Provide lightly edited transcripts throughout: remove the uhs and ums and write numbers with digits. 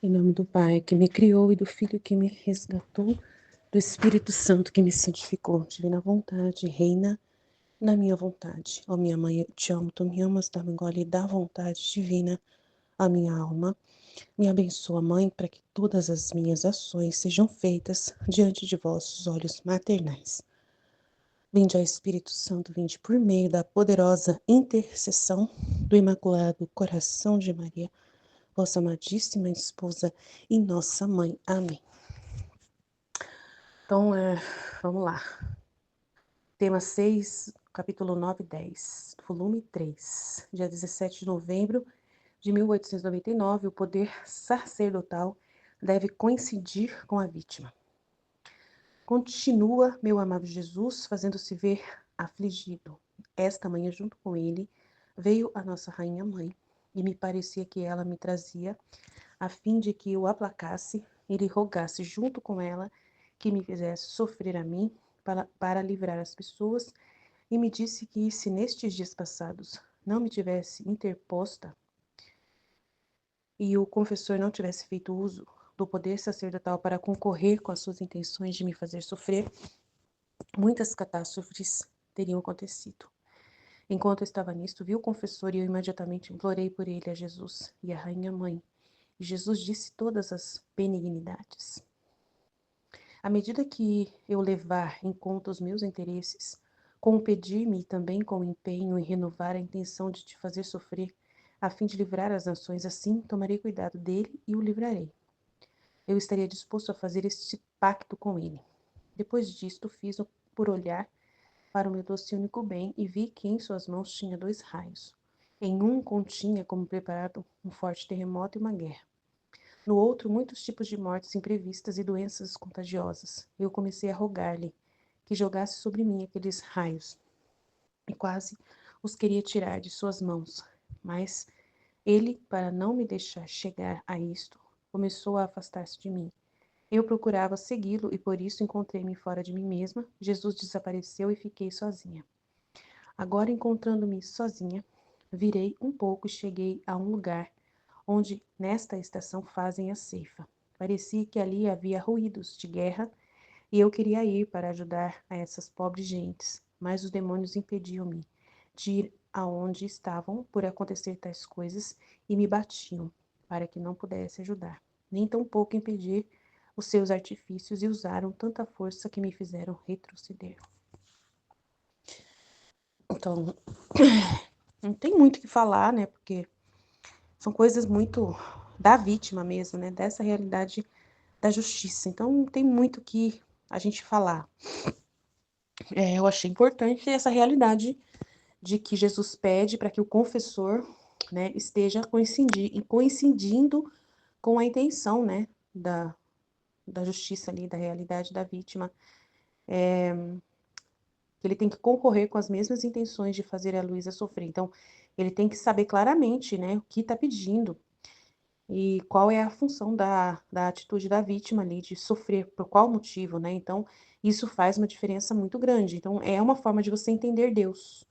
Em nome do Pai que me criou e do Filho que me resgatou, do Espírito Santo que me santificou. Divina vontade, reina na minha vontade. Ó minha mãe, eu te amo, tu me amas, dá-me gole da vontade divina a minha alma. Me abençoa, Mãe, para que todas as minhas ações sejam feitas diante de vossos olhos maternais. Vinde, ó Espírito Santo, vinde por meio da poderosa intercessão do Imaculado Coração de Maria, vossa amadíssima esposa e nossa mãe. Amém. Então, vamos lá. Tema 6, capítulo 9 e 10, volume 3. Dia 17 de novembro de 1899, o poder sacerdotal deve coincidir com a vítima. Continua, meu amado Jesus, fazendo-se ver afligido. Esta manhã, junto com ele, veio a nossa rainha mãe, e me parecia que ela me trazia a fim de que eu aplacasse e lhe rogasse junto com ela que me fizesse sofrer a mim para livrar as pessoas, e me disse que se nestes dias passados não me tivesse interposta e o confessor não tivesse feito uso do poder sacerdotal para concorrer com as suas intenções de me fazer sofrer, muitas catástrofes teriam acontecido. Enquanto eu estava nisto, vi o confessor e eu imediatamente implorei por ele a Jesus e a rainha mãe. E Jesus disse todas as benignidades. À medida que eu levar em conta os meus interesses, com o pedir-me e também com o empenho em renovar a intenção de te fazer sofrer, a fim de livrar as nações, assim tomarei cuidado dele e o livrarei. Eu estaria disposto a fazer este pacto com ele. Depois disto, fiz por olhar para o meu doce e único bem e vi que em suas mãos tinha 2 raios. Em um continha como preparado um forte terremoto e uma guerra. No outro, muitos tipos de mortes imprevistas e doenças contagiosas. Eu comecei a rogar-lhe que jogasse sobre mim aqueles raios, e quase os queria tirar de suas mãos. Mas ele, para não me deixar chegar a isto, começou a afastar-se de mim. Eu procurava segui-lo e por isso encontrei-me fora de mim mesma. Jesus desapareceu e fiquei sozinha. Agora, encontrando-me sozinha, virei um pouco e cheguei a um lugar onde nesta estação fazem a ceifa. Parecia que ali havia ruídos de guerra e eu queria ir para ajudar a essas pobres gentes, mas os demônios impediam-me de ir aonde estavam por acontecer tais coisas e me batiam para que não pudesse ajudar, nem tampouco impedir os seus artifícios e usaram tanta força que me fizeram retroceder. Então, não tem muito o que falar, né, porque são coisas muito da vítima mesmo, né? Dessa realidade da justiça. Então, não tem muito o que a gente falar. Eu achei importante essa realidade de que Jesus pede para que o confessor, né, esteja coincidindo com a intenção, né, da justiça ali, da realidade da vítima. Ele tem que concorrer com as mesmas intenções de fazer a Luísa sofrer. Então, ele tem que saber claramente, né, o que está pedindo. E qual é a função da atitude da vítima ali, de sofrer, por qual motivo, né? Então, isso faz uma diferença muito grande. Então, é uma forma de você entender Deus.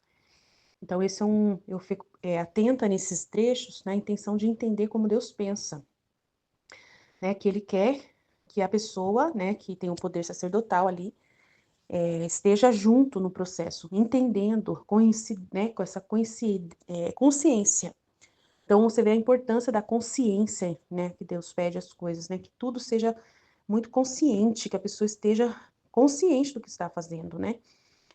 Então, eu fico atenta nesses trechos, na intenção de entender como Deus pensa, né? Que Ele quer que a pessoa, né, que tem o poder sacerdotal ali, esteja junto no processo, entendendo, né, com essa consciência. Então, você vê a importância da consciência, né, que Deus pede as coisas, né, que tudo seja muito consciente, que a pessoa esteja consciente do que está fazendo, né.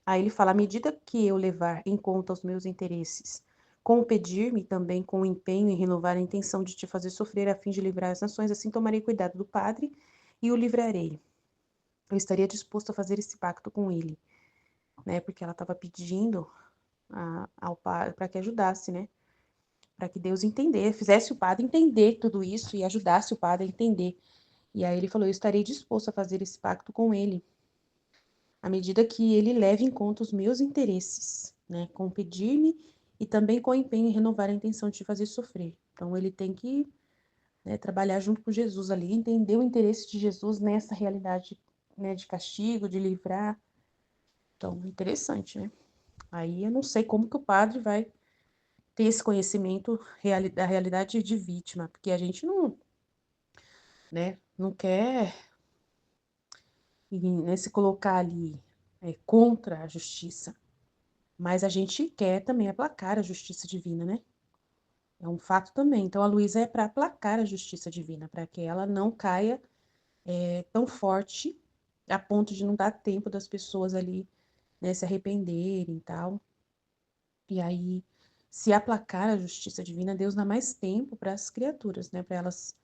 Aí ele fala, à medida que eu levar em conta os meus interesses, com o pedir-me também com o empenho em renovar a intenção de te fazer sofrer a fim de livrar as nações, assim tomarei cuidado do Padre e o livrarei. Eu estaria disposto a fazer esse pacto com ele, né, porque ela estava pedindo ao Padre para que ajudasse, né, para que Deus fizesse o padre entender tudo isso e ajudasse o padre a entender. E aí ele falou, eu estarei disposto a fazer esse pacto com ele, à medida que ele leve em conta os meus interesses, né, com pedir-me e também com empenho em renovar a intenção de te fazer sofrer. Então ele tem que, né, trabalhar junto com Jesus ali, entender o interesse de Jesus nessa realidade, né, de castigo, de livrar. Então, interessante, né? Aí eu não sei como que o padre vai ter esse conhecimento da realidade de vítima, porque a gente não né? Não quer né, se colocar ali contra a justiça, mas a gente quer também aplacar a justiça divina, né? É um fato também. Então, a Luísa é para aplacar a justiça divina, para que ela não caia tão forte a ponto de não dar tempo das pessoas ali, né, se arrependerem e tal. E aí, se aplacar a justiça divina, Deus dá mais tempo para as criaturas, né, para elas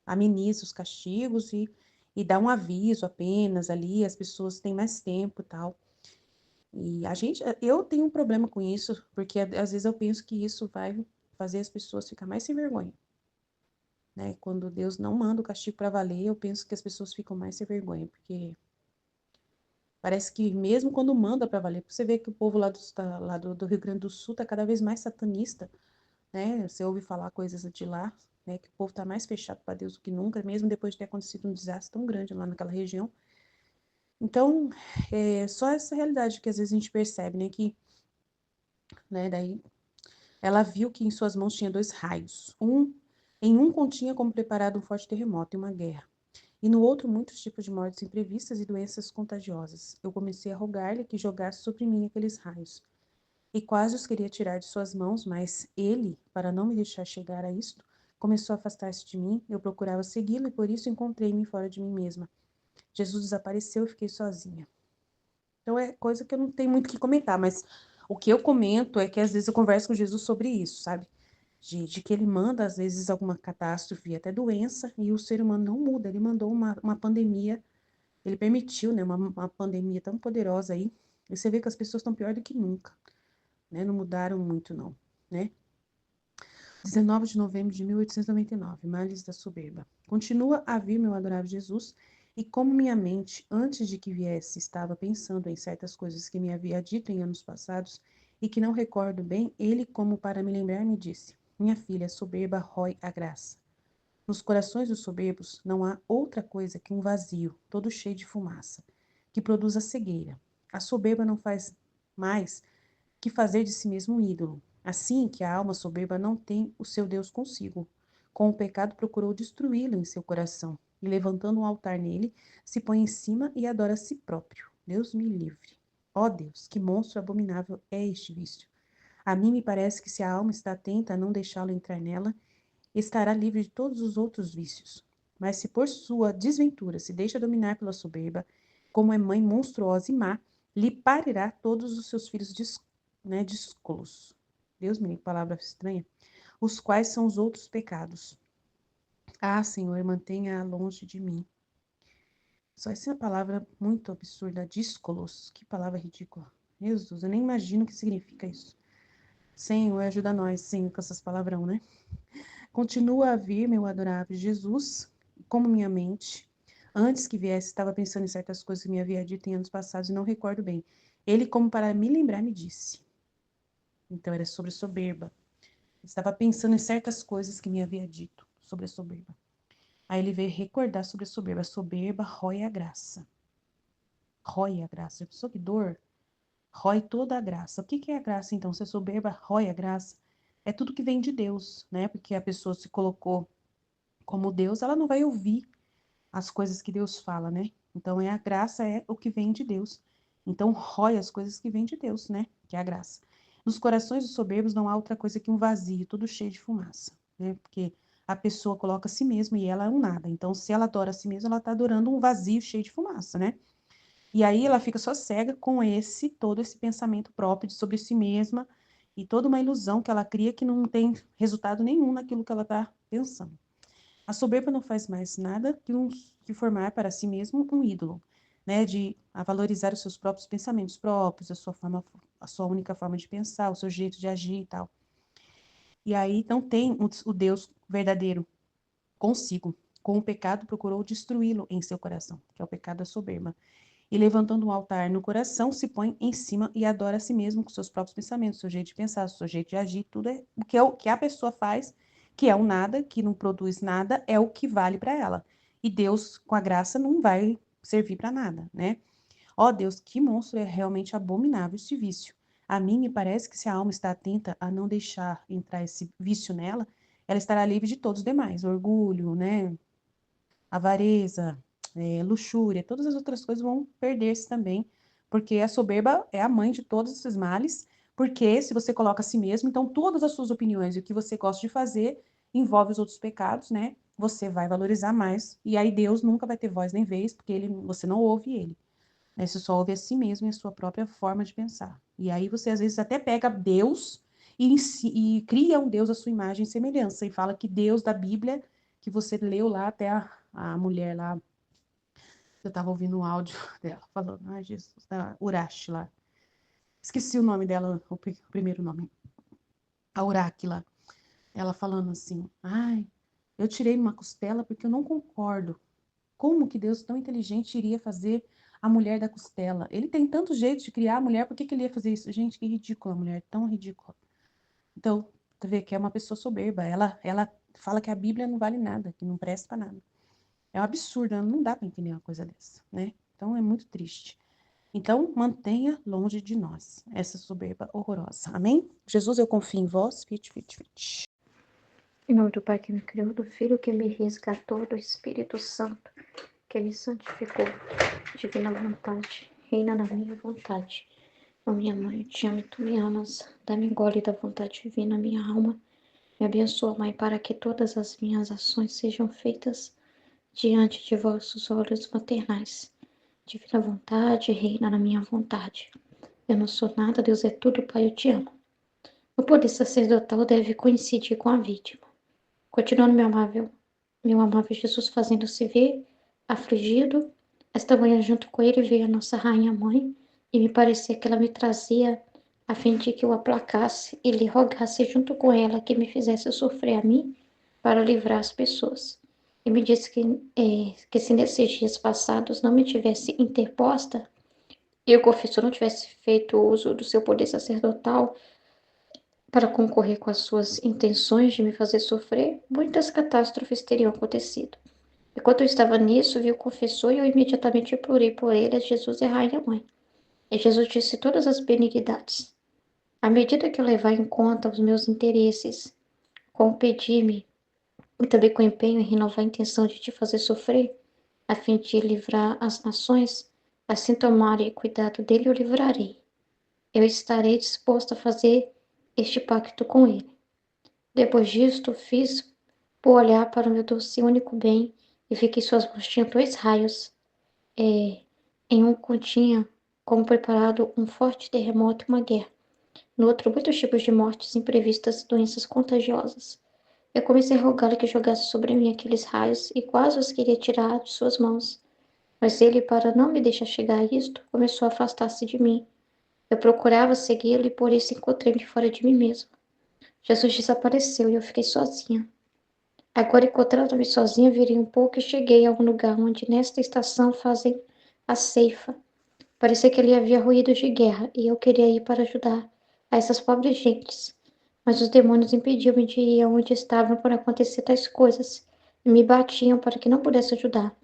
amenizar os castigos e dar um aviso apenas ali, as pessoas têm mais tempo e tal. E eu tenho um problema com isso, porque às vezes eu penso que isso vai fazer as pessoas ficar mais sem vergonha, né? Quando Deus não manda o castigo para valer, eu penso que as pessoas ficam mais sem vergonha, porque parece que mesmo quando manda para valer, você vê que o povo lá do Rio Grande do Sul está cada vez mais satanista, né? Você ouve falar coisas de lá, né? Que o povo está mais fechado para Deus do que nunca, mesmo depois de ter acontecido um desastre tão grande lá naquela região. Então, é só essa realidade que às vezes a gente percebe, né? Que, né? Daí ela viu que em suas mãos tinha 2 raios. Em um continha como preparado um forte terremoto e uma guerra. E no outro, muitos tipos de mortes imprevistas e doenças contagiosas. Eu comecei a rogar-lhe que jogasse sobre mim aqueles raios. E quase os queria tirar de suas mãos, mas ele, para não me deixar chegar a isto, começou a afastar-se de mim. Eu procurava segui-lo e por isso encontrei-me fora de mim mesma. Jesus desapareceu e fiquei sozinha. Então é coisa que eu não tenho muito o que comentar, mas o que eu comento é que às vezes eu converso com Jesus sobre isso, sabe? De que ele manda, às vezes, alguma catástrofe, até doença, e o ser humano não muda. Ele mandou uma pandemia, ele permitiu, né, uma pandemia tão poderosa aí, e você vê que as pessoas estão pior do que nunca, né? Não mudaram muito, não, né? 19 de novembro de 1899, Males da Soberba. Continua a vir meu adorável Jesus, e como minha mente, antes de que viesse, estava pensando em certas coisas que me havia dito em anos passados e que não recordo bem, ele, como para me lembrar, me disse: Minha filha, a soberba rói a graça. Nos corações dos soberbos não há outra coisa que um vazio, todo cheio de fumaça, que produz a cegueira. A soberba não faz mais que fazer de si mesmo um ídolo. Assim que a alma soberba não tem o seu Deus consigo. Com o pecado procurou destruí-lo em seu coração, e levantando um altar nele, se põe em cima e adora a si próprio. Deus me livre. Ó Deus, que monstro abominável é este vício. A mim me parece que se a alma está atenta a não deixá-lo entrar nela, estará livre de todos os outros vícios. Mas se por sua desventura se deixa dominar pela soberba, como é mãe monstruosa e má, lhe parirá todos os seus filhos díscolos. Deus me livre, palavra estranha. Os quais são os outros pecados. Ah, Senhor, mantenha-a longe de mim. Só essa palavra muito absurda, díscolos. Que palavra ridícula. Jesus, eu nem imagino o que significa isso. Senhor, ajuda nós, Senhor, com essas palavrão, né? Continua a vir, meu adorável Jesus, como minha mente, antes que viesse, estava pensando em certas coisas que me havia dito em anos passados e não recordo bem. Ele, como para me lembrar, me disse. Então, era sobre soberba. Estava pensando em certas coisas que me havia dito sobre a soberba. Aí ele veio recordar sobre a soberba. A soberba rói a graça. Rói a graça. Já pensou que dor? Rói toda a graça. O que é a graça, então? Se a soberba rói a graça, é tudo que vem de Deus, né? Porque a pessoa se colocou como Deus, ela não vai ouvir as coisas que Deus fala, né? Então, a graça é o que vem de Deus. Então, rói as coisas que vêm de Deus, né? Que é a graça. Nos corações dos soberbos não há outra coisa que um vazio, tudo cheio de fumaça, né? Porque a pessoa coloca a si mesma e ela é um nada. Então, se ela adora a si mesma, ela está adorando um vazio cheio de fumaça, né? E aí ela fica só cega com todo esse pensamento próprio sobre si mesma e toda uma ilusão que ela cria que não tem resultado nenhum naquilo que ela está pensando. A soberba não faz mais nada que formar para si mesmo um ídolo, né? De a valorizar os seus próprios pensamentos próprios, a sua única forma de pensar, o seu jeito de agir e tal. E aí não tem o Deus verdadeiro consigo. Com o pecado procurou destruí-lo em seu coração, que é o pecado da soberba. E levantando um altar no coração, se põe em cima e adora a si mesmo com seus próprios pensamentos, seu jeito de pensar, seu jeito de agir, tudo é o que a pessoa faz, que é um nada, que não produz nada, é o que vale para ela. E Deus, com a graça, não vai servir para nada, né? Ó Deus, que monstro é realmente abominável este vício. A mim me parece que se a alma está atenta a não deixar entrar esse vício nela, ela estará livre de todos os demais, orgulho, né, avareza, luxúria, todas as outras coisas vão perder-se também, porque a soberba é a mãe de todos esses males, porque se você coloca a si mesmo, então todas as suas opiniões e o que você gosta de fazer envolve os outros pecados, né? Você vai valorizar mais, e aí Deus nunca vai ter voz nem vez, porque você não ouve ele, né? Você só ouve a si mesmo e a sua própria forma de pensar. E aí você às vezes até pega Deus e cria um Deus à sua imagem e semelhança, e fala que Deus da Bíblia, que você leu lá até a mulher lá, eu estava ouvindo um áudio dela falando, ai Jesus, da Urashi lá. Esqueci o nome dela, o primeiro nome. A Uraki lá. Ela falando assim, ai, eu tirei uma costela porque eu não concordo. Como que Deus tão inteligente iria fazer a mulher da costela? Ele tem tanto jeito de criar a mulher, por que que ele ia fazer isso? Gente, que ridícula a mulher, tão ridícula. Então, tu vê que é uma pessoa soberba. Ela fala que a Bíblia não vale nada, que não presta para nada. É um absurdo, não dá para entender uma coisa dessa, né? Então é muito triste. Então, mantenha longe de nós essa soberba horrorosa. Amém? Jesus, eu confio em vós. Fit, fit, fit. Em nome do Pai que me criou, do Filho que me resgatou, do Espírito Santo que me santificou, divina vontade, reina na minha vontade. Ó minha mãe, eu te amo e tu me amas. Dá-me gole da vontade divina, minha alma. Me abençoa, Mãe, para que todas as minhas ações sejam feitas diante de vossos olhos maternais. Divina vontade, reina na minha vontade. Eu não sou nada, Deus é tudo, Pai, eu te amo. O poder sacerdotal deve coincidir com a vítima. Continuando, meu amável Jesus, fazendo-se ver, afligido, esta manhã junto com ele veio a nossa rainha mãe, e me parecia que ela me trazia a fim de que eu aplacasse e lhe rogasse junto com ela que me fizesse sofrer a mim para livrar as pessoas. E me disse que se nesses dias passados não me tivesse interposta e o confessor não tivesse feito uso do seu poder sacerdotal para concorrer com as suas intenções de me fazer sofrer, muitas catástrofes teriam acontecido. Enquanto eu estava nisso, vi o confessor e eu imediatamente implorei por ele a Jesus e a Rainha Mãe. E Jesus disse todas as benignidades. À medida que eu levar em conta os meus interesses, com o pedir-me e também com empenho em renovar a intenção de te fazer sofrer, a fim de livrar as nações, assim tomarei cuidado dele, eu livrarei. Eu estarei disposto a fazer este pacto com ele. Depois disto, fiz por olhar para o meu doce e único bem, e vi que suas mãos tinham 2 raios. Em um continha como preparado um forte terremoto e uma guerra. No outro, muitos tipos de mortes imprevistas e doenças contagiosas. Eu comecei a rogá-lo que jogasse sobre mim aqueles raios, e quase os queria tirar de suas mãos. Mas ele, para não me deixar chegar a isto, começou a afastar-se de mim. Eu procurava segui-lo e por isso encontrei-me fora de mim mesmo. Jesus desapareceu e eu fiquei sozinha. Agora, encontrando-me sozinha, virei um pouco e cheguei a um lugar onde, nesta estação, fazem a ceifa. Parecia que ali havia ruídos de guerra, e eu queria ir para ajudar a essas pobres gentes. Mas os demônios impediam-me de ir aonde estavam por acontecer tais coisas, e me batiam para que não pudesse ajudar,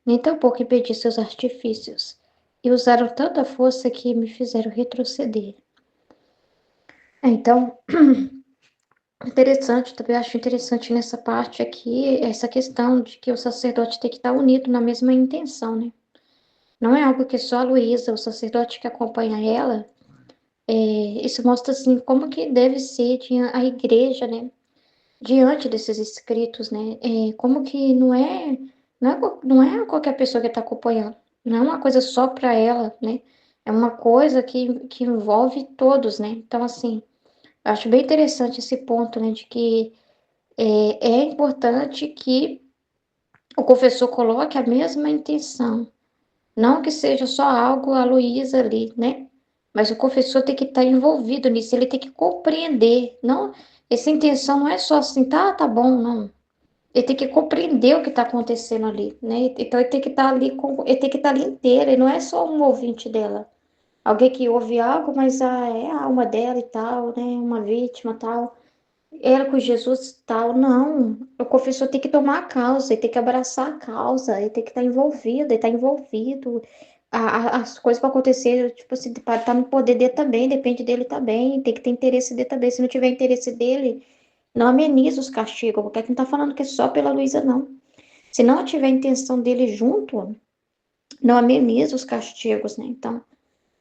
nem tampouco impedir seus artifícios, e usaram tanta força que me fizeram retroceder. Então, interessante, também acho interessante nessa parte aqui, essa questão de que o sacerdote tem que estar unido na mesma intenção, né? Não é algo que só a Luísa, o sacerdote que acompanha ela, isso mostra, assim, como que deve ser a igreja, né? Diante desses escritos, né? Como que não é qualquer pessoa que está acompanhando, não é uma coisa só para ela, né? É uma coisa que envolve todos, né? Então, assim, eu acho bem interessante esse ponto, né? De que é importante que o confessor coloque a mesma intenção. Não que seja só algo a Luísa ali, né? Mas o confessor tem que estar envolvido nisso, ele tem que compreender. Não, essa intenção não é só assim, tá bom, não. Ele tem que compreender o que está acontecendo ali, né? Então ele tem que estar ali, ele tem que estar ali inteiro, ele não é só um ouvinte dela. Alguém que ouve algo, mas é a alma dela e tal, né? Uma vítima e tal. Ela com Jesus e tal, não. O confessor tem que tomar a causa, ele tem que abraçar a causa, ele tem que estar envolvido, ele está envolvido. As coisas para acontecer, tipo assim, para estar no poder dele também, depende dele também, tem que ter interesse dele também. Se não tiver interesse dele, não ameniza os castigos, porque aqui não tá falando que é só pela Luísa, não. Se não tiver a intenção dele junto, não ameniza os castigos, né? Então,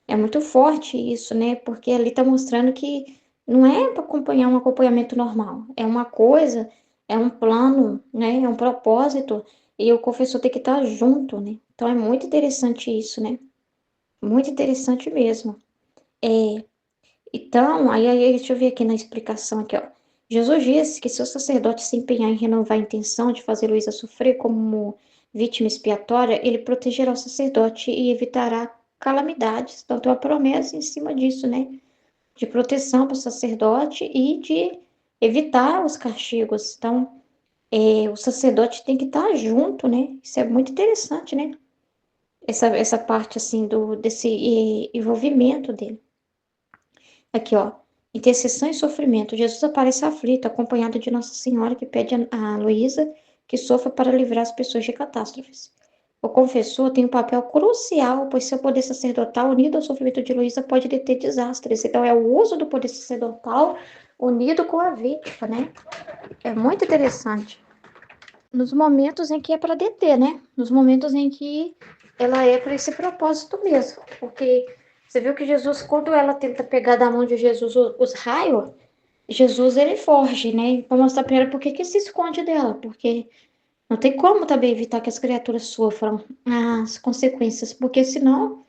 é muito forte isso, né? Porque ali tá mostrando que não é para acompanhar um acompanhamento normal. É uma coisa, é um plano, né? É um propósito. E o confessor tem que estar junto, né? Então é muito interessante isso, né? Muito interessante mesmo. É, então, aí deixa eu ver aqui na explicação aqui, ó. Jesus disse que se o sacerdote se empenhar em renovar a intenção de fazer Luísa sofrer como vítima expiatória, ele protegerá o sacerdote e evitará calamidades. Então, tem uma promessa em cima disso, né? De proteção para o sacerdote e de evitar os castigos. Então, o sacerdote tem que estar junto, né? Isso é muito interessante, né? Essa parte, assim, desse envolvimento dele. Aqui, ó. Intercessão e sofrimento. Jesus aparece aflito, acompanhado de Nossa Senhora, que pede a Luísa que sofra para livrar as pessoas de catástrofes. O confessor tem um papel crucial, pois seu poder sacerdotal, unido ao sofrimento de Luísa, pode deter desastres. Então, é o uso do poder sacerdotal unido com a vítima, né? É muito interessante. Nos momentos em que é para deter, né? Nos momentos em que ela é para esse propósito mesmo. Porque você viu que Jesus, quando ela tenta pegar da mão de Jesus os raios, Jesus ele foge, né? Para mostrar para ela por que se esconde dela. Porque não tem como também evitar que as criaturas sofram as consequências, porque senão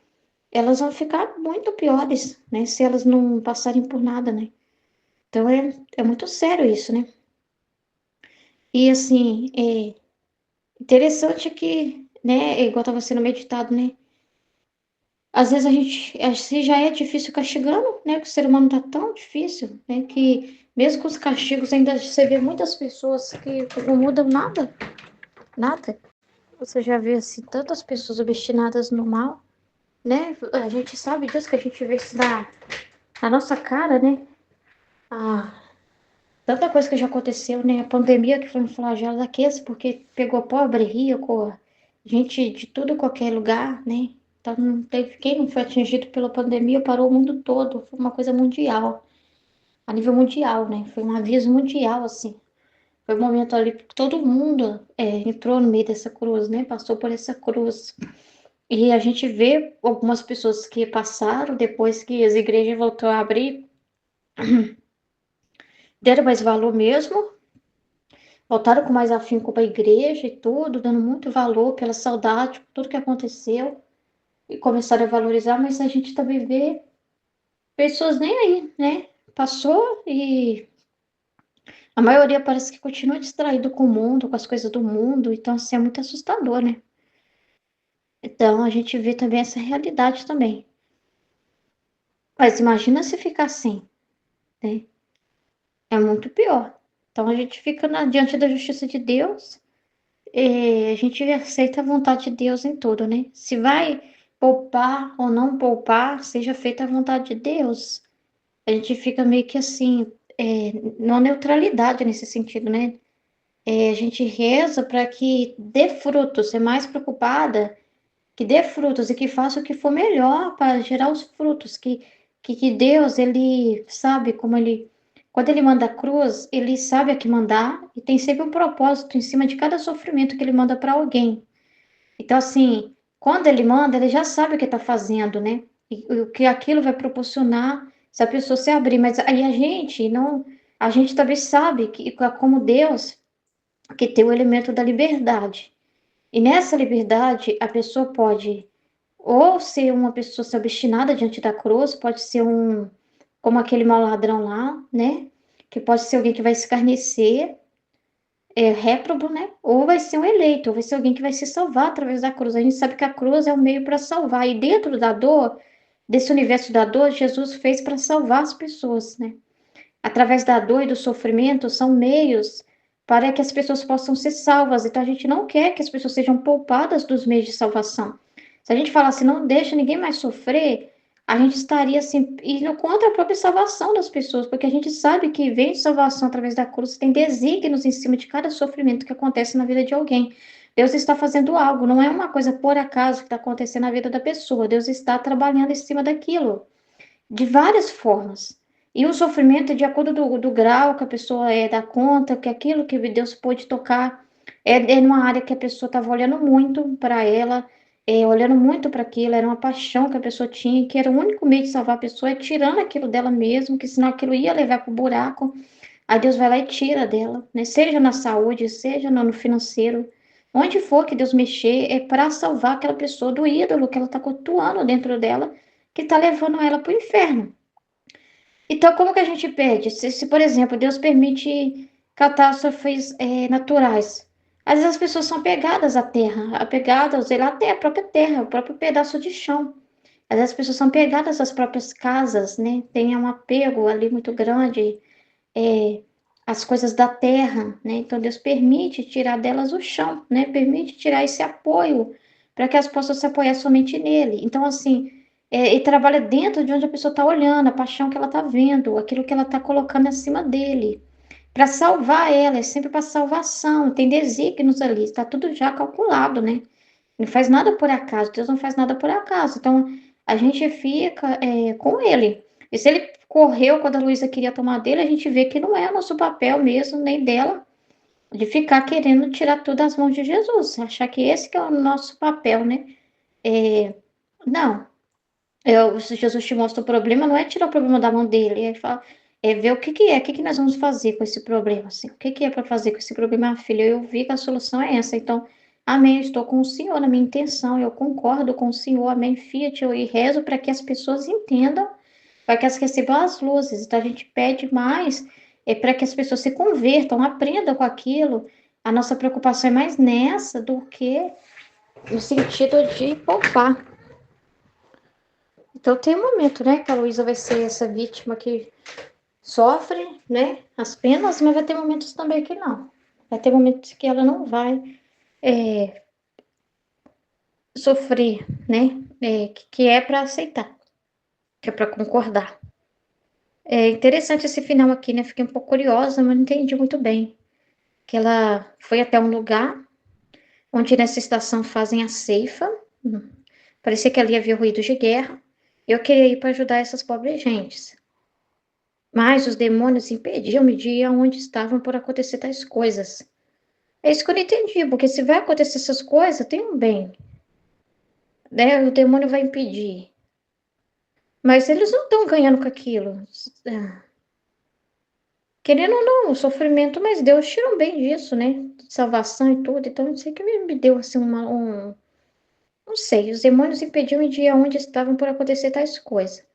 elas vão ficar muito piores, né? Se elas não passarem por nada, né? Então é muito sério isso, né? E assim, interessante que, né, igual estava sendo meditado, né? Às vezes a gente, assim, já é difícil castigando, né? Que o ser humano tá tão difícil, né? Que mesmo com os castigos ainda você vê muitas pessoas que não mudam nada, nada. Você já vê, assim, tantas pessoas obstinadas no mal, né? A gente sabe disso, que a gente vê isso na nossa cara, né? Ah, tanta coisa que já aconteceu, né? A pandemia que foi um flagelo daqueles, porque pegou pobre, rico, gente de tudo qualquer lugar, né? Então, não teve, quem não foi atingido pela pandemia parou o mundo todo. Foi uma coisa mundial, a nível mundial, né? Foi um aviso mundial, assim. Foi um momento ali que todo mundo entrou no meio dessa cruz, né? Passou por essa cruz. E a gente vê algumas pessoas que passaram depois que as igrejas voltou a abrir, deram mais valor mesmo, voltaram com mais afinco para a igreja e tudo, dando muito valor pela saudade, por tudo que aconteceu, e começaram a valorizar, mas a gente também vê pessoas nem aí, né? Passou e a maioria parece que continua distraído com o mundo, com as coisas do mundo, então assim, é muito assustador, né? Então a gente vê também essa realidade também. Mas imagina se ficar assim, né? É muito pior. Então a gente fica diante da justiça de Deus, a gente aceita a vontade de Deus em tudo, né? Se vai poupar ou não poupar, seja feita a vontade de Deus. A gente fica meio que assim, numa neutralidade nesse sentido, né? A gente reza para que dê frutos, ser mais preocupada, que dê frutos e que faça o que for melhor para gerar os frutos, que Deus, ele sabe como ele, quando ele manda a cruz, ele sabe a que mandar e tem sempre um propósito em cima de cada sofrimento que ele manda para alguém. Então, assim, quando ele manda, ele já sabe o que está fazendo, né? E o que aquilo vai proporcionar se a pessoa se abrir. Mas aí a gente não, a gente talvez sabe que como Deus, que tem o elemento da liberdade. E nessa liberdade, a pessoa pode ou ser uma pessoa se obstinada diante da cruz, pode ser como aquele mau ladrão lá, né? Que pode ser alguém que vai escarnecer, réprobo, né? Ou vai ser um eleito, ou vai ser alguém que vai se salvar através da cruz. A gente sabe que a cruz é o meio para salvar. E dentro da dor, desse universo da dor, Jesus fez para salvar as pessoas, né? Através da dor e do sofrimento, são meios para que as pessoas possam ser salvas. Então, a gente não quer que as pessoas sejam poupadas dos meios de salvação. Se a gente falasse, não deixa ninguém mais sofrer, a gente estaria assim, indo contra a própria salvação das pessoas, porque a gente sabe que vem de salvação através da cruz, tem desígnios em cima de cada sofrimento que acontece na vida de alguém. Deus está fazendo algo, não é uma coisa por acaso que está acontecendo na vida da pessoa. Deus está trabalhando em cima daquilo, de várias formas. E o sofrimento é de acordo do grau que a pessoa dá conta, que aquilo que Deus pôde tocar é numa área que a pessoa estava olhando muito para ela, olhando muito para aquilo, era uma paixão que a pessoa tinha, que era o único meio de salvar a pessoa, é tirando aquilo dela mesmo, que senão aquilo ia levar para o buraco. Aí Deus vai lá e tira dela, né? Seja na saúde, seja no financeiro, onde for que Deus mexer, é para salvar aquela pessoa do ídolo que ela está cultuando dentro dela, que está levando ela para o inferno. Então, como que a gente pede? Se, por exemplo, Deus permite catástrofes naturais, às vezes as pessoas são apegadas à terra, apegadas até à própria terra, o próprio pedaço de chão. Às vezes as pessoas são apegadas às próprias casas, né? Tem um apego ali muito grande, é, às coisas da terra, né? Então, Deus permite tirar delas o chão, né? Permite tirar esse apoio para que elas possam se apoiar somente nele. Então, assim, ele trabalha dentro de onde a pessoa está olhando, a paixão que ela está vendo, aquilo que ela está colocando acima dele, para salvar ela, é sempre para salvação, tem desígnios ali, está tudo já calculado, né? Não faz nada por acaso, Deus não faz nada por acaso. Então, a gente fica com ele. E se ele correu quando a Luísa queria tomar dele, a gente vê que não é o nosso papel mesmo, nem dela, de ficar querendo tirar tudo das mãos de Jesus, achar que esse que é o nosso papel, né? Não, se Jesus te mostra o problema, não é tirar o problema da mão dele, é ver o que que é, o que que nós vamos fazer com esse problema, assim, o que que é para fazer com esse problema, filha, eu vi que a solução é essa, então, amém, eu estou com o Senhor na minha intenção, eu concordo com o Senhor, amém, Fiat, eu rezo para que as pessoas entendam, para que elas recebam as luzes, então a gente pede mais, para que as pessoas se convertam, aprendam com aquilo, a nossa preocupação é mais nessa do que no sentido de poupar. Então tem um momento, né, que a Luísa vai ser essa vítima que sofre, né, as penas, mas vai ter momentos também que não. Vai ter momentos que ela não vai sofrer, né, que é para aceitar, que é para concordar. É interessante esse final aqui, né, fiquei um pouco curiosa, mas não entendi muito bem. Que ela foi até um lugar onde nessa estação fazem a ceifa, parecia que ali havia ruídos de guerra, eu queria ir para ajudar essas pobres gentes. Mas os demônios impediam-me de ir aonde estavam por acontecer tais coisas. É isso que eu não entendi, porque se vai acontecer essas coisas, tem um bem, né? O demônio vai impedir. Mas eles não estão ganhando com aquilo. Querendo ou não, o sofrimento, mas Deus tira um bem disso, né? De salvação e tudo. Então, não sei que me deu assim não sei, os demônios impediam-me de ir aonde estavam por acontecer tais coisas.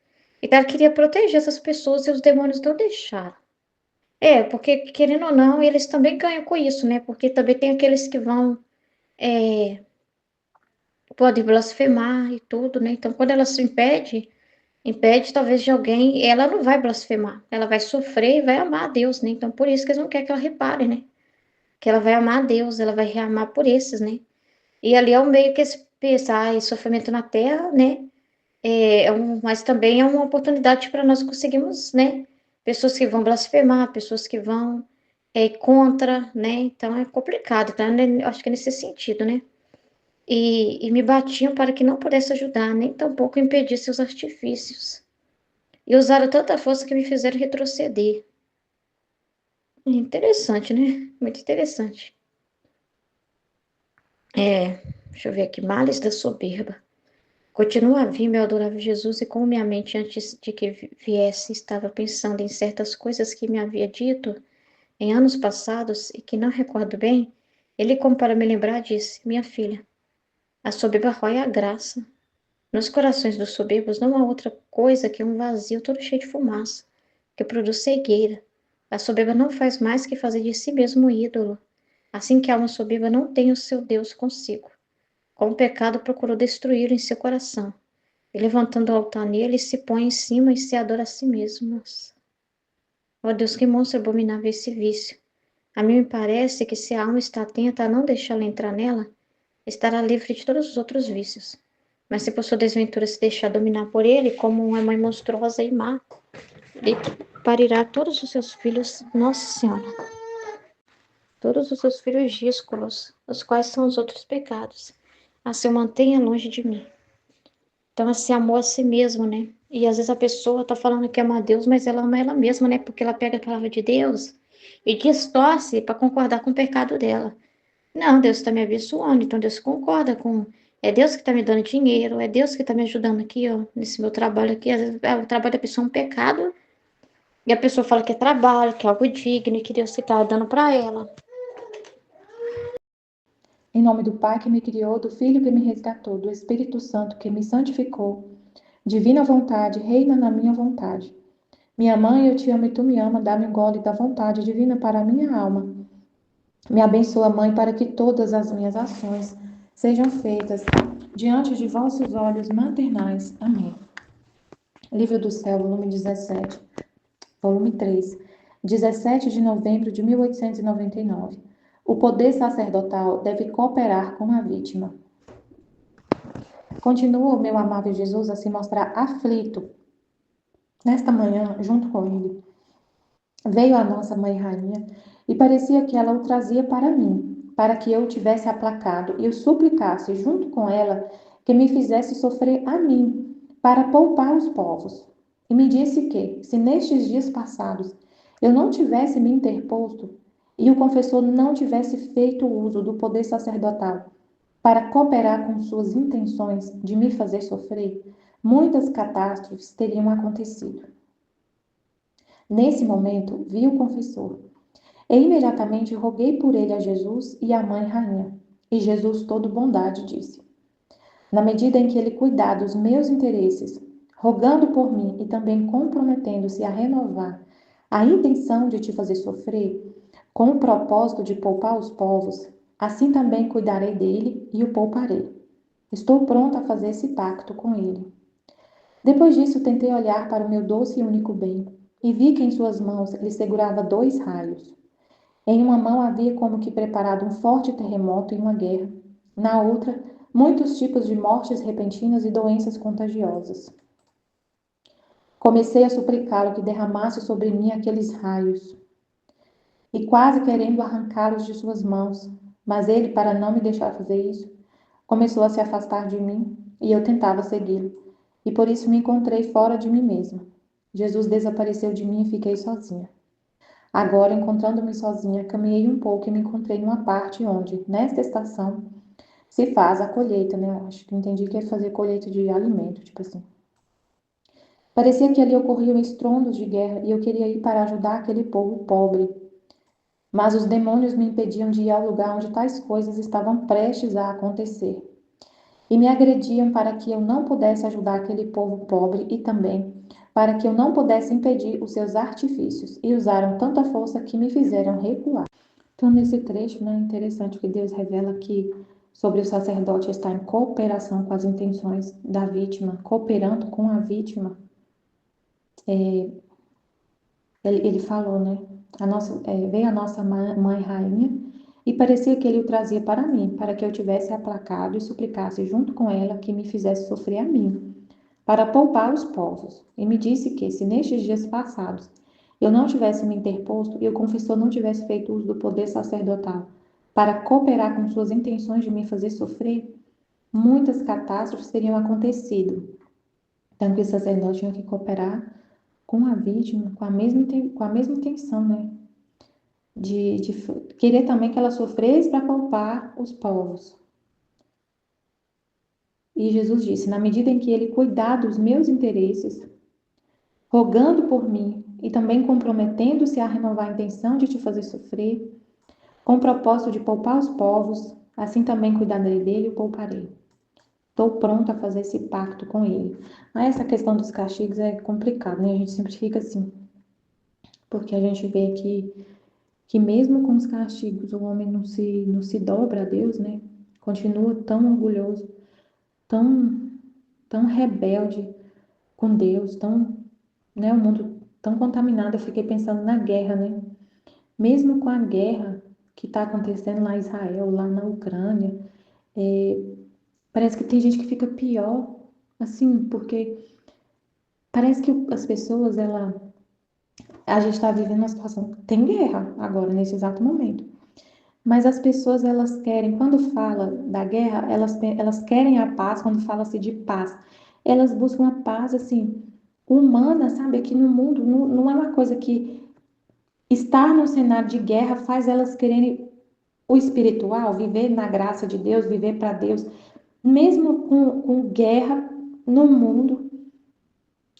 Então, ela queria proteger essas pessoas e os demônios não deixaram. Porque querendo ou não, eles também ganham com isso, né? Porque também tem aqueles que vão, podem blasfemar e tudo, né? Então, quando ela se impede talvez de alguém, ela não vai blasfemar, ela vai sofrer e vai amar a Deus, né? Então, por isso que eles não querem que ela repare, né? Que ela vai amar a Deus, ela vai amar por esses, né? E ali é um meio que esse pensar em sofrimento na terra, né? Mas também é uma oportunidade para nós conseguirmos, né? Pessoas que vão blasfemar, pessoas que vão contra, né? Então é complicado, tá? Né? Acho que é nesse sentido, né? E me batiam para que não pudesse ajudar, nem tampouco impedir seus artifícios. E usaram tanta força que me fizeram retroceder. Interessante, né? Muito interessante. Deixa eu ver aqui. Males da soberba. Continua a vir, meu adorável Jesus, e como minha mente, antes de que viesse, estava pensando em certas coisas que me havia dito em anos passados e que não recordo bem, ele, como para me lembrar, disse: Minha filha, a soberba rói a graça. Nos corações dos soberbos não há outra coisa que um vazio todo cheio de fumaça, que produz cegueira. A soberba não faz mais que fazer de si mesmo um ídolo. Assim que a alma soberba não tem o seu Deus consigo. Com o pecado procurou destruí-lo em seu coração. E levantando o altar nele, se põe em cima e se adora a si mesmo. Nossa. Ó Deus, que monstro abominável esse vício. A mim me parece que se a alma está atenta a não deixá-lo entrar nela, estará livre de todos os outros vícios. Mas se por sua desventura se deixar dominar por ele, como uma mãe monstruosa e má, ele parirá todos os seus filhos, Nossa Senhora, todos os seus filhos díscolos, os quais são os outros pecados. Assim o mantenha longe de mim. Então, esse amor a si mesmo, né? E às vezes a pessoa tá falando que ama a Deus, mas ela ama ela mesma, né? Porque ela pega a palavra de Deus e distorce para concordar com o pecado dela. Não, Deus está me abençoando, então Deus concorda com. É Deus que está me dando dinheiro, é Deus que está me ajudando aqui, ó, nesse meu trabalho aqui. Às vezes o trabalho da pessoa é um pecado, e a pessoa fala que é trabalho, que é algo digno, e que Deus está dando para ela. Em nome do Pai que me criou, do Filho que me resgatou, do Espírito Santo que me santificou, divina vontade, reina na minha vontade. Minha mãe, eu te amo e tu me ama, dá-me um gole da vontade divina para a minha alma. Me abençoa, Mãe, para que todas as minhas ações sejam feitas diante de vossos olhos maternais. Amém. Livro do Céu, volume 17, volume 3, 17 de novembro de 1899. O poder sacerdotal deve cooperar com a vítima. Continua o meu amável Jesus a se mostrar aflito. Nesta manhã, junto com ele, veio a nossa Mãe Rainha e parecia que ela o trazia para mim, para que eu o tivesse aplacado e o suplicasse junto com ela que me fizesse sofrer a mim, para poupar os povos. E me disse que, se nestes dias passados eu não tivesse me interposto e o confessor não tivesse feito uso do poder sacerdotal para cooperar com suas intenções de me fazer sofrer, muitas catástrofes teriam acontecido. Nesse momento, vi o confessor, e imediatamente roguei por ele a Jesus e à Mãe Rainha. E Jesus, todo bondade, disse: na medida em que ele cuidar dos meus interesses, rogando por mim e também comprometendo-se a renovar a intenção de te fazer sofrer, com o propósito de poupar os povos, assim também cuidarei dele e o pouparei. Estou pronta a fazer esse pacto com ele. Depois disso, tentei olhar para o meu doce e único bem, e vi que em suas mãos ele segurava 2 raios. Em uma mão havia como que preparado um forte terremoto e uma guerra. Na outra, muitos tipos de mortes repentinas e doenças contagiosas. Comecei a suplicá-lo que derramasse sobre mim aqueles raios, e quase querendo arrancá-los de suas mãos, mas ele, para não me deixar fazer isso, começou a se afastar de mim, e eu tentava segui-lo, e por isso me encontrei fora de mim mesma. Jesus desapareceu de mim e fiquei sozinha. Agora, encontrando-me sozinha, caminhei um pouco e me encontrei numa parte onde, nesta estação, se faz a colheita, né? Acho que entendi que é fazer colheita de alimento, tipo assim. Parecia que ali ocorriam estrondos de guerra e eu queria ir para ajudar aquele povo pobre. Mas os demônios me impediam de ir ao lugar onde tais coisas estavam prestes a acontecer. E me agrediam para que eu não pudesse ajudar aquele povo pobre e também para que eu não pudesse impedir os seus artifícios, e usaram tanta força que me fizeram recuar. Então, nesse trecho, né, é interessante que Deus revela que sobre o sacerdote estar em cooperação com as intenções da vítima, cooperando com a vítima. Ele falou, né? Veio a nossa mãe rainha e parecia que ele o trazia para mim, para que eu tivesse aplacado e suplicasse junto com ela que me fizesse sofrer a mim, para poupar os povos. E me disse que, se nestes dias passados eu não tivesse me interposto e o confessor não tivesse feito uso do poder sacerdotal para cooperar com suas intenções de me fazer sofrer, muitas catástrofes teriam acontecido. Então, que o sacerdote tinha que cooperar com a vítima, com a mesma intenção, né? De querer também que ela sofresse para poupar os povos. E Jesus disse: na medida em que ele cuidar dos meus interesses, rogando por mim e também comprometendo-se a renovar a intenção de te fazer sofrer, com o propósito de poupar os povos, assim também cuidarei dele e o pouparei. Estou pronta a fazer esse pacto com ele. Mas essa questão dos castigos é complicado, né? A gente sempre fica assim, porque a gente vê que mesmo com os castigos, o homem não se dobra a Deus, né? Continua tão orgulhoso, tão, tão rebelde com Deus, tão, né? O mundo tão contaminado. Eu fiquei pensando na guerra, né? Mesmo com a guerra que está acontecendo lá em Israel, lá na Ucrânia, parece que tem gente que fica pior, assim, porque parece que as pessoas, a gente está vivendo uma situação, tem guerra agora, nesse exato momento. Mas as pessoas, elas querem, quando fala da guerra, elas querem a paz, quando fala-se de paz. Elas buscam a paz, assim, humana, sabe? Aqui no mundo não é uma coisa que estar no cenário de guerra faz elas quererem o espiritual, viver na graça de Deus, viver para Deus. Mesmo com guerra no mundo,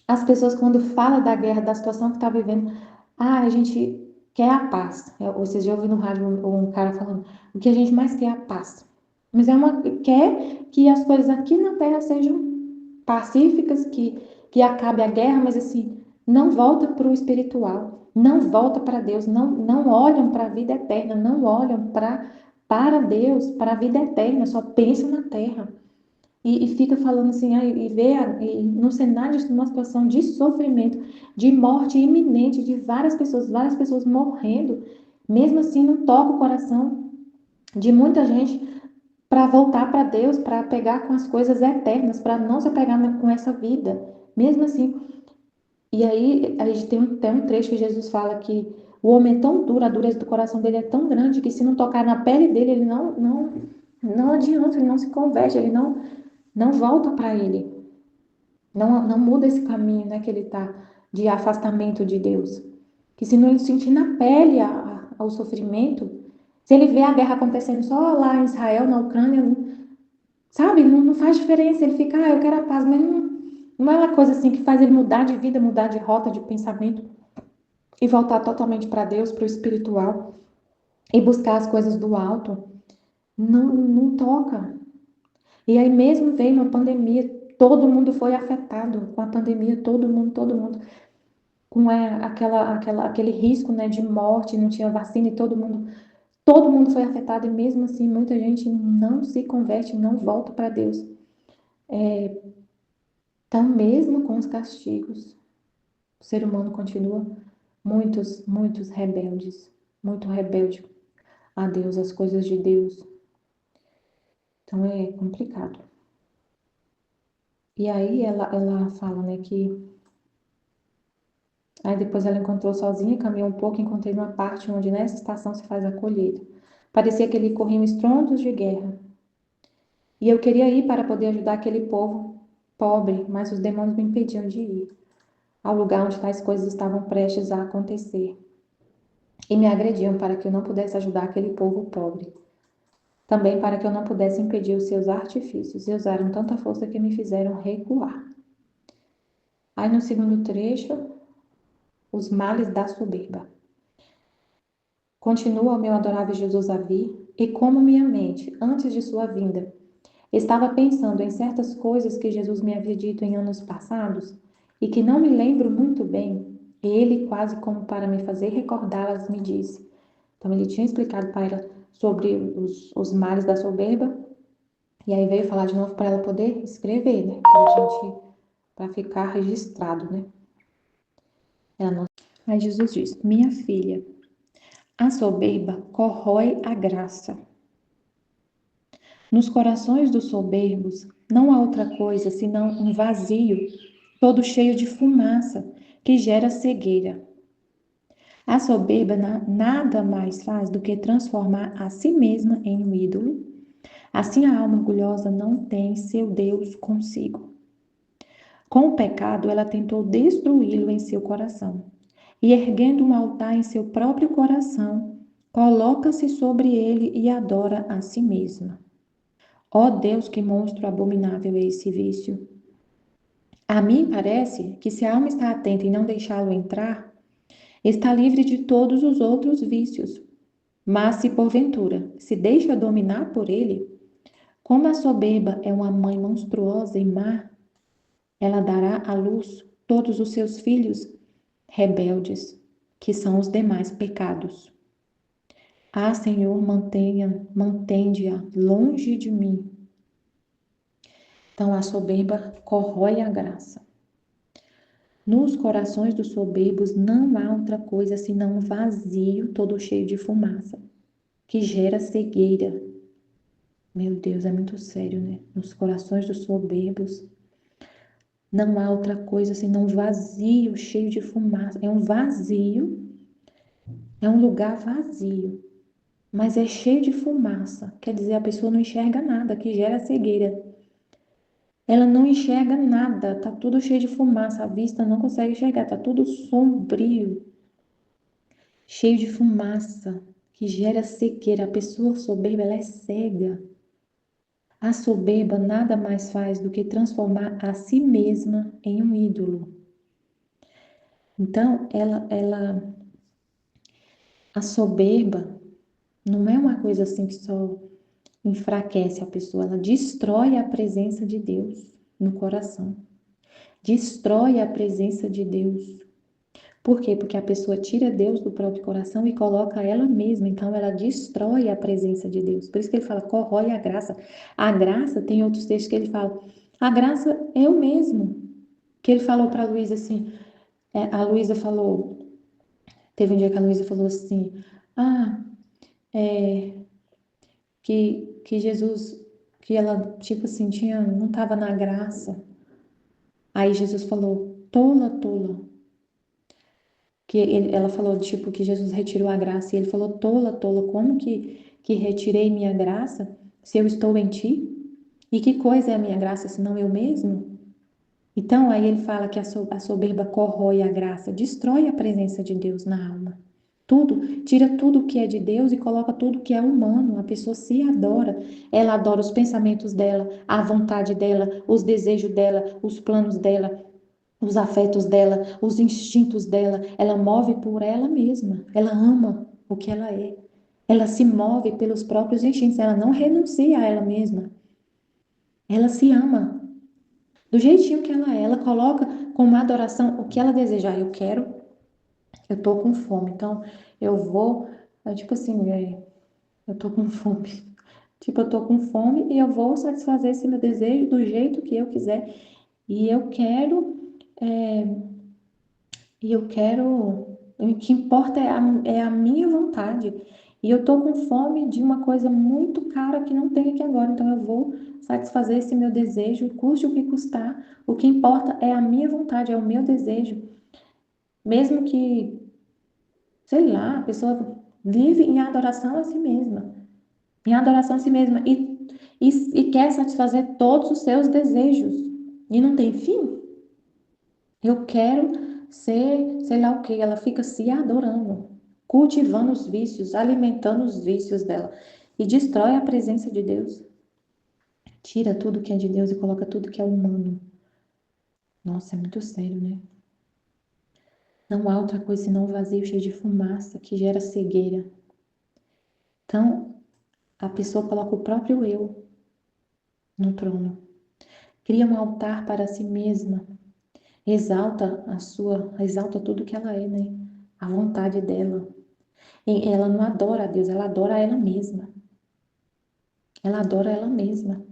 as pessoas quando falam da guerra, da situação que está vivendo, a gente quer a paz. Vocês já ouviram no rádio um cara falando, o que a gente mais quer é a paz. Mas quer que as coisas aqui na Terra sejam pacíficas, que acabe a guerra, mas assim, não volta para o espiritual, não volta para Deus, não olham para a vida eterna, não olham para Deus, para a vida eterna, só pensam na Terra. E fica falando assim, e vê no cenário de uma situação de sofrimento, de morte iminente de várias pessoas morrendo, mesmo assim não toca o coração de muita gente para voltar para Deus, para pegar com as coisas eternas, para não se apegar com essa vida, mesmo assim. E aí a gente tem um trecho que Jesus fala que o homem é tão duro, a dureza do coração dele é tão grande que se não tocar na pele dele, ele não adianta, ele não se converte, ele não volta para ele. Não muda esse caminho, né, que ele está de afastamento de Deus. Que se não sentir na pele o sofrimento, se ele vê a guerra acontecendo só lá em Israel, na Ucrânia, sabe, não faz diferença. Ele fica, eu quero a paz, mas não é uma coisa assim que faz ele mudar de vida, mudar de rota, de pensamento e voltar totalmente para Deus, para o espiritual e buscar as coisas do alto. Não toca. E aí mesmo veio uma pandemia, todo mundo foi afetado com a pandemia, todo mundo, com aquele risco, né, de morte, não tinha vacina e todo mundo foi afetado e mesmo assim muita gente não se converte, não volta para Deus. Então mesmo com os castigos, o ser humano continua muitos rebeldes, muito rebelde a Deus, às coisas de Deus. Então é complicado. E aí ela fala, né, que aí depois ela encontrou sozinha, caminhou um pouco, encontrei uma parte onde nessa estação se faz a colheita. Parecia que ali corriam estrondos de guerra. E eu queria ir para poder ajudar aquele povo pobre, mas os demônios me impediam de ir ao lugar onde tais coisas estavam prestes a acontecer. E me agrediam para que eu não pudesse ajudar aquele povo pobre. Também para que eu não pudesse impedir os seus artifícios. E usaram tanta força que me fizeram recuar. Aí no segundo trecho, os males da soberba. Continua o meu adorável Jesus a vir, e como minha mente, antes de sua vinda, estava pensando em certas coisas que Jesus me havia dito em anos passados, e que não me lembro muito bem, ele, quase como para me fazer recordá-las, me disse. Então ele tinha explicado para ela sobre os males da soberba, e aí veio falar de novo para ela poder escrever, né? Para ficar registrado, né? Aí Jesus diz: minha filha, a soberba corrói a graça. Nos corações dos soberbos não há outra coisa senão um vazio, todo cheio de fumaça, que gera cegueira. A soberba nada mais faz do que transformar a si mesma em um ídolo. Assim a alma orgulhosa não tem seu Deus consigo. Com o pecado, ela tentou destruí-lo em seu coração. E erguendo um altar em seu próprio coração, coloca-se sobre ele e adora a si mesma. Ó Deus, que monstro abominável é esse vício! A mim parece que se a alma está atenta em não deixá-lo entrar, está livre de todos os outros vícios. Mas se porventura se deixa dominar por ele, como a soberba é uma mãe monstruosa e má, ela dará à luz todos os seus filhos rebeldes, que são os demais pecados. Ah, Senhor, mantende-a longe de mim. Então, a soberba corrói a graça. Nos corações dos soberbos não há outra coisa senão um vazio todo cheio de fumaça, que gera cegueira. Meu Deus, é muito sério, né? Nos corações dos soberbos não há outra coisa senão um vazio cheio de fumaça. É um vazio, é um lugar vazio, mas é cheio de fumaça. Quer dizer, a pessoa não enxerga nada, que gera cegueira. Ela não enxerga nada, tá tudo cheio de fumaça, a vista não consegue enxergar, tá tudo sombrio, cheio de fumaça, que gera cegueira. A pessoa soberba, ela é cega. A soberba nada mais faz do que transformar a si mesma em um ídolo. Então, a soberba não é uma coisa assim que só enfraquece a pessoa, ela destrói a presença de Deus no coração. Destrói a presença de Deus. Por quê? Porque a pessoa tira Deus do próprio coração e coloca ela mesma. Então, ela destrói a presença de Deus. Por isso que ele fala, corrói a graça. A graça, tem outros textos que ele fala, a graça é o mesmo. Que ele falou para a Luísa assim, a Luísa falou, teve um dia que a Luísa falou assim, que Jesus, que ela, tipo assim, não estava na graça. Aí Jesus falou, tola, tola. Ela falou, tipo, que Jesus retirou a graça. E ele falou, tola, tola, como que retirei minha graça se eu estou em ti? E que coisa é a minha graça, senão eu mesmo? Então, aí ele fala que a soberba corrói a graça, destrói a presença de Deus na alma. Tudo, tira tudo que é de Deus e coloca tudo que é humano. A pessoa se adora. Ela adora os pensamentos dela, a vontade dela, os desejos dela, os planos dela, os afetos dela, os instintos dela. Ela move por ela mesma. Ela ama o que ela é. Ela se move pelos próprios instintos. Ela não renuncia a ela mesma. Ela se ama do jeitinho que ela é. Ela coloca como adoração o que ela desejar. Eu tô com fome, então eu vou, tipo assim, eu tô com fome. Tipo, eu tô com fome e eu vou satisfazer esse meu desejo do jeito que eu quiser. E eu quero, é, o que importa é a minha vontade. E eu tô com fome de uma coisa muito cara que não tem aqui agora, então eu vou satisfazer esse meu desejo, custe o que custar. O que importa é a minha vontade, é o meu desejo. Mesmo que, sei lá, a pessoa vive em adoração a si mesma. Em adoração a si mesma. E quer satisfazer todos os seus desejos. E não tem fim. Eu quero ser, sei lá o que. Ela fica se adorando, cultivando os vícios, alimentando os vícios dela. E destrói a presença de Deus. Tira tudo que é de Deus e coloca tudo que é humano. Nossa, é muito sério, né? Não há outra coisa senão um vazio cheio de fumaça que gera cegueira. Então, a pessoa coloca o próprio eu no trono. Cria um altar para si mesma. Exalta tudo que ela é, né? A vontade dela. E ela não adora a Deus, ela adora ela mesma. Ela adora ela mesma.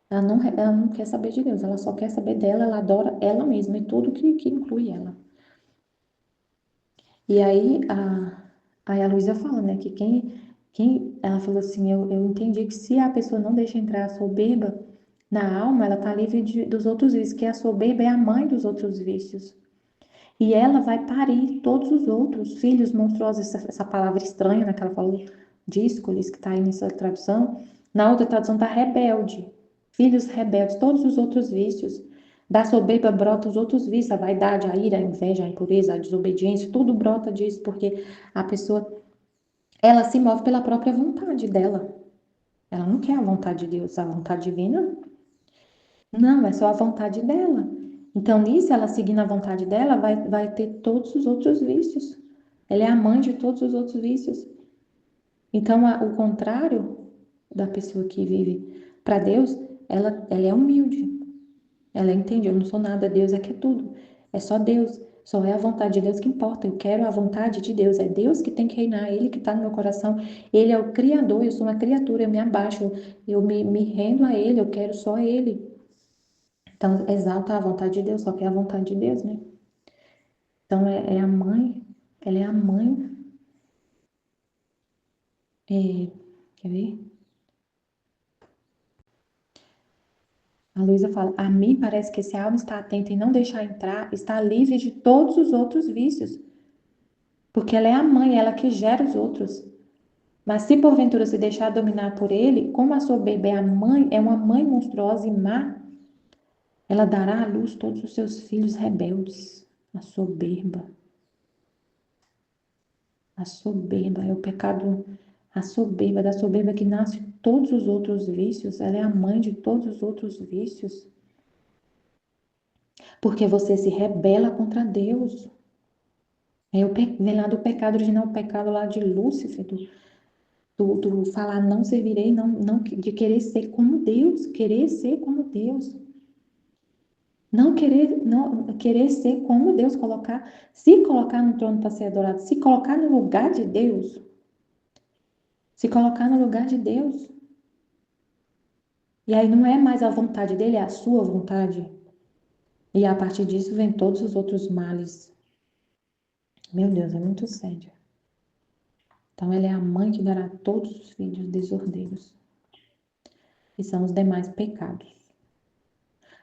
Ela não quer saber de Deus, ela só quer saber dela, ela adora ela mesma e tudo que inclui ela. E aí a Luísa fala, né, que ela falou assim, eu entendi que se a pessoa não deixa entrar a soberba na alma, ela tá livre dos outros vícios, que a soberba é a mãe dos outros vícios. E ela vai parir todos os outros filhos monstruosos, essa palavra estranha, né, que ela falou, díscolis, que tá aí nessa tradução. Na outra tradução tá rebelde, filhos rebeldes, todos os outros vícios. Da soberba brota os outros vícios, a vaidade, a ira, a inveja, a impureza, a desobediência, tudo brota disso, porque a pessoa, ela se move pela própria vontade dela. Ela não quer a vontade de Deus, a vontade divina, não, é só a vontade dela. Então, nisso, ela seguindo a vontade dela, vai ter todos os outros vícios. Ela é a mãe de todos os outros vícios. Então, o contrário da pessoa que vive para Deus, ela é humilde. Ela entende, eu não sou nada, Deus é que é tudo. É só Deus, só é a vontade de Deus que importa. Eu quero a vontade de Deus, é Deus que tem que reinar, Ele que está no meu coração. Ele é o Criador, eu sou uma criatura, eu me abaixo, eu me rendo a Ele, eu quero só Ele. Então, exalta a vontade de Deus, só que é a vontade de Deus, né? Então, é a mãe, ela é a mãe, quer ver? A Luísa fala, a mim parece que se a alma está atenta e não deixar entrar, está livre de todos os outros vícios. Porque ela é a mãe, ela que gera os outros. Mas se porventura se deixar dominar por ele, como a soberba é a mãe, é uma mãe monstruosa e má, Ela dará à luz todos os seus filhos rebeldes. A soberba. A soberba é o pecado, a soberba, da soberba que nasce todos os outros vícios. Ela é a mãe de todos os outros vícios. Porque você se rebela contra Deus. Vem lá do pecado original, o pecado lá de Lúcifer, do falar não servirei, não, de querer ser como Deus, querer ser como Deus. Não querer ser como Deus, se colocar no trono para ser adorado, se colocar no lugar de Deus. Se colocar no lugar de Deus. E aí não é mais a vontade dele, é a sua vontade. E a partir disso vem todos os outros males. Meu Deus, é muito sério. Então ela é a mãe que dará todos os filhos desordeiros. E são os demais pecados.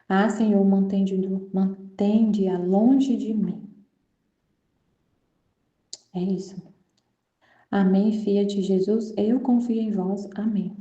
Ah, Senhor, mantende-a longe de mim. É isso. Amém, filha de Jesus, eu confio em vós. Amém.